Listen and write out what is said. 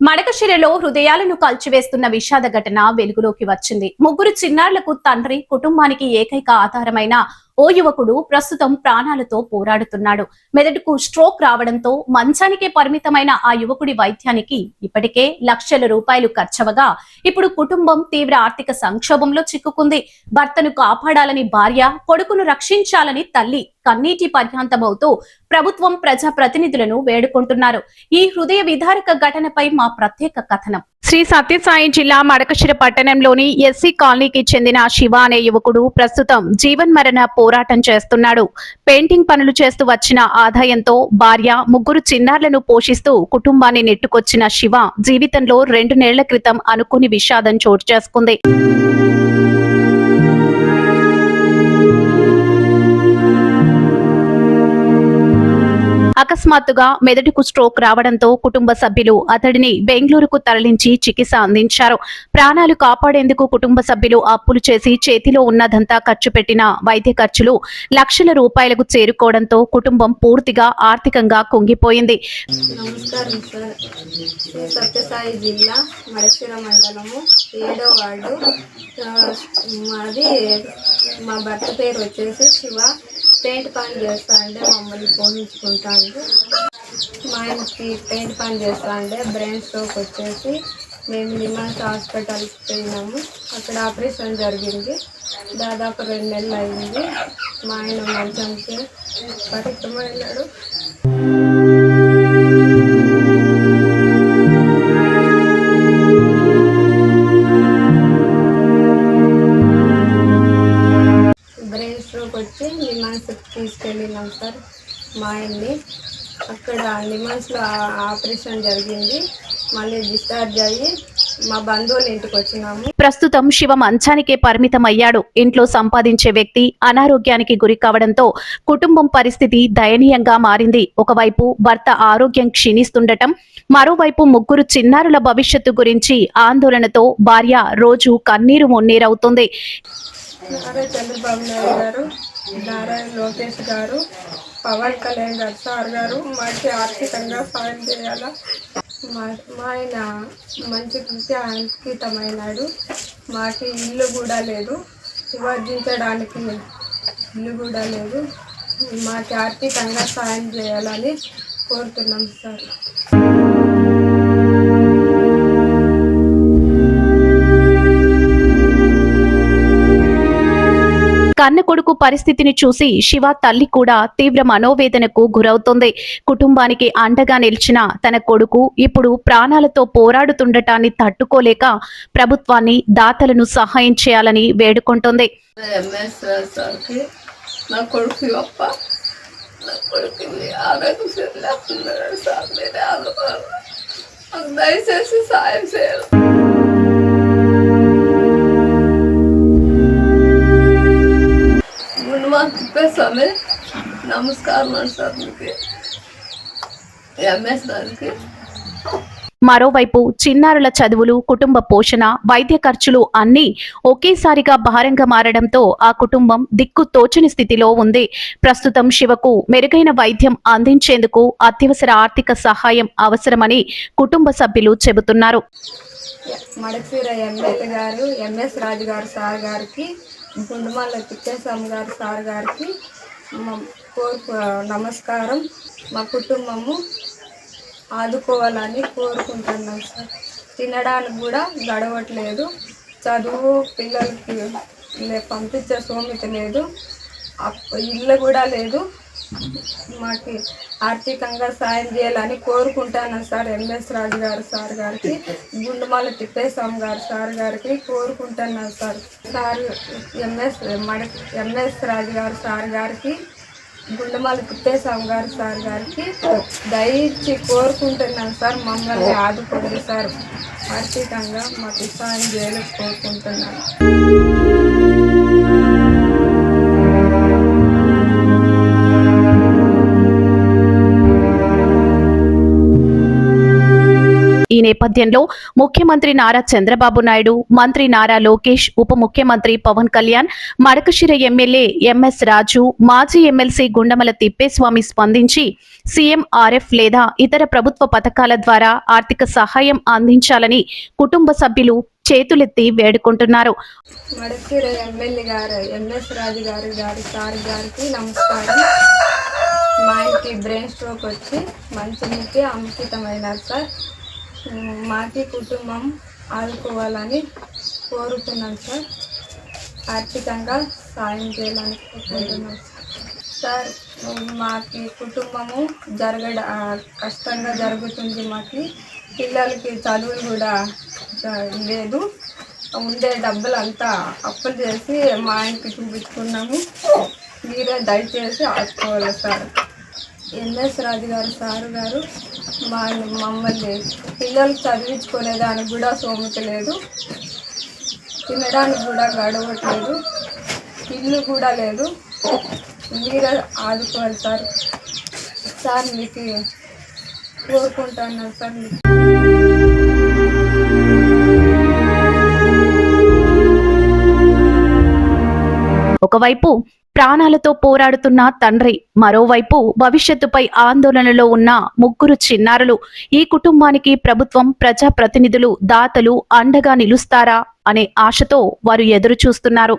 మడకశిరలో హృదయాలను కాల్చివేస్తున్న విషాద ఘటన వెలుగులోకి వచ్చింది. ముగ్గురు చిన్నారులకు తండ్రి, కుటుంబానికి ఏకైక ఆధారమైన ఓ యువకుడు ప్రస్తుతం ప్రాణాలతో పోరాడుతున్నాడు. మెదడుకు స్ట్రోక్ రావడంతో మంచానికే పరిమితమైన ఆ యువకుడి వైద్యానికి ఇప్పటికే లక్షల రూపాయలు ఖర్చవగా ఇప్పుడు కుటుంబం తీవ్ర ఆర్థిక సంక్షోభంలో చిక్కుకుంది. భర్తను కాపాడాలని భార్య, కొడుకును రక్షించాలని తల్లి కన్నీటి పర్యాంతమవుతూ ప్రభుత్వం, ప్రజా ప్రతినిధులను వేడుకుంటున్నారు. ఈ హృదయ విదారక ఘటనపై మా ప్రత్యేక కథనం. శ్రీ సత్యసాయి జిల్లా మడకశిర పట్టణంలోని ఎస్సీ కాలనీకి చెందిన శివ అనే యువకుడు ప్రస్తుతం జీవన్మరణ పోరాటం చేస్తున్నాడు. పెయింటింగ్ పనులు చేస్తూ వచ్చిన ఆదాయంతో భార్య, ముగ్గురు చిన్నారులను పోషిస్తూ కుటుంబాన్ని నెట్టుకొచ్చిన శివ జీవితంలో 2 నెలల క్రితం అనుకోని విషాదం చోటు చేసుకుంది. అకస్మాత్తుగా మెదడుకు స్ట్రోక్ రావడంతో కుటుంబ సభ్యులు అతడిని బెంగళూరుకు తరలించి చికిత్స అందించారు. ప్రాణాలు కాపాడేందుకు కుటుంబ సభ్యులు అప్పులు చేసి చేతిలో ఉన్నదంతా ఖర్చు పెట్టిన వైద్య ఖర్చులు లక్షల రూపాయలకు చేరుకోవడంతో కుటుంబం పూర్తిగా ఆర్థికంగా కుంగిపోయింది. నమస్కారం సార్. శ్రీ సత్యసాయి జిల్లా మడకశిర మండలము 7వ వార్డు. మాది మా భర్త పేరు వచ్చేసి శివ. పెయింట్ పని చేస్తా అంటే మమ్మల్ని పోషించుకుంటాను. మా ఆయనకి పెయింట్ పని చేస్తా అంటే బ్రెయిన్ స్ట్రోక్ వచ్చేసి మేము నిమాన్స్ హాస్పిటల్కి పోయినాము. అక్కడ ఆపరేషన్ జరిగింది. దాదాపు 2 నెలలు అయింది. మా ఆయన మంచానికి పరిమితమైనాడు. వచ్చి నిమాన్స్కి తీసుకెళ్ళినాం సార్ మా ఆయన్ని. అక్కడ నిమాన్స్లో ఆపరేషన్ జరిగింది. మళ్ళీ డిశ్చార్జ్ అయ్యి మా బంధువుల ఇంటికి వచ్చినాము. ప్రస్తుతం శివ మంచానికే పరిమితమయ్యాడు. ఇంట్లో సంపాదించే వ్యక్తి అనారోగ్యానికి గురి కావడంతో కుటుంబం పరిస్థితి దయనీయంగా మారింది. ఒకవైపు భర్త ఆరోగ్యం క్షీణిస్తుండటం, మరోవైపు ముగ్గురు చిన్నారుల భవిష్యత్తు గురించి ఆందోళనతో భార్య రోజు కన్నీరు మున్నీరవుతుంది. నారా చంద్రబాబు నాయుడు గారు, నారా లోకేష్ గారు, పవన్ కళ్యాణ్ గారు సార్ గారు మాకు ఆర్థికంగా సాయం చేయాలా. మా ఆయన మంచి అంకితమైనాడు. మాకు ఇల్లు కూడా లేదు, నివారించడానికి ఇల్లు కూడా లేదు. మాకు ఆర్థికంగా సాయం చేయాలని కోరుతున్నాం సార్. కన్న కొడుకు పరిస్థితిని చూసి శివ తల్లి కూడా తీవ్ర మనోవేదనకు గురవుతోంది. కుటుంబానికి అండగా నిలిచిన తన కొడుకు ఇప్పుడు ప్రాణాలతో పోరాడుతుండటాన్ని తట్టుకోలేక ప్రభుత్వాన్ని, దాతలను సహాయం చేయాలని వేడుకుంటోంది. దయచేసి సాయం చేయాలి. నమస్కారం సార్. మరోవైపు చిన్నారుల చదువులు, కుటుంబ పోషణ, వైద్య ఖర్చులు అన్నీ ఒకేసారిగా భారంగా మారడంతో ఆ కుటుంబం దిక్కు తోచని స్థితిలో ఉంది. ప్రస్తుతం శివకు మెరుగైన వైద్యం అందించేందుకు అత్యవసర ఆర్థిక సహాయం అవసరమని కుటుంబ సభ్యులు చెబుతున్నారు. మడకశిర ఎమ్మెల్యే గారు ఎంఎస్ రాజు గారు సార్ గారికి, గుండుమల్ల తిప్పేస్వామి గారు సార్ గారికి నమస్కారం. మా కుటుంబము ఆదుకోవాలని కోరుకుంటున్నాం సార్. తినడానికి కూడా గడవట్లేదు. చదువు పిల్లలకి పంపించే సోమిత లేదు. ఇల్లు కూడా లేదు. మాకు ఆర్థికంగా సాయం చేయాలని కోరుకుంటాను సార్. ఎంఎస్ రాజు గారు సార్ గారికి, గుండుమల్ల తిప్పేస్వామి గారు సార్ గారికి కోరుకుంటున్నాను సార్. ఎంఎస్ రాజు గారు సార్ గారికి, గుండుమల్ల తిప్పేస్వామి గారు సార్ గారికి దయచి కోరుకుంటున్నాను సార్. మమ్మల్ని ఆదుకోండి సార్. ఆర్థికంగా మాకు సాయం చేయాలని కోరుకుంటున్నాను. ఈ నేపథ్యంలో ముఖ్యమంత్రి నారా చంద్రబాబు నాయుడు, మంత్రి నారా లోకేష్, ఉప ముఖ్యమంత్రి పవన్ కళ్యాణ్, మడకశిర ఎమ్మెల్యే ఎంఎస్ రాజు, మాజీ ఎమ్మెల్సీ గుండమల తిప్పేస్వామి స్పందించి సీఎంఆర్ఎఫ్ లేదా ఇతర ప్రభుత్వ పథకాల ద్వారా ఆర్థిక సహాయం అందించాలని కుటుంబ సభ్యులు చేతులెత్తి వేడుకుంటున్నారు. మడకశిర ఎమ్మెల్యే గారు ఎంఎస్ రాజు సార్ గారికి నమస్కారం. మా ఇంటికి బ్రెయిన్ స్ట్రోక్ వచ్చి మంచినీటికి అంకితమైనారు సార్. మాకి కుటుంబం ఆదుకోవాలని కోరుతున్నాను సార్. ఆర్థికంగా సాయం చేయాలని కోరుకుంటున్నాను సార్. మాకి కుటుంబము కష్టంగా జరుగుతుంది. మాకి పిల్లలకి చదువులు కూడా లేదు. ఉండే డబ్బులు అంతా అప్పులు చేసి మా ఇంటికి చూపించుకున్నాము. మీరే దయచేసి ఆదుకోవాలి సార్. ఎంఎస్ రాజు సారు గారు మమ్మల్ని పిల్లలు చదివించుకునేదానికి కూడా సోమత లేదు, తినడానికి కూడా గడవట్లేదు, ఇల్లు కూడా లేదు. మీరే ఆదుకోవాలి సార్. సార్ మీకు కోరుకుంటున్నాను సార్. ఒకవైపు ప్రాణాలతో పోరాడుతున్న తండ్రి, మరోవైపు భవిష్యత్తుపై ఆందోళనలో ఉన్న ముగ్గురు చిన్నారులు. ఈ కుటుంబానికి ప్రభుత్వం, ప్రజాప్రతినిధులు, దాతలు అండగా నిలుస్తారా అనే ఆశతో వారు ఎదురు చూస్తున్నారు.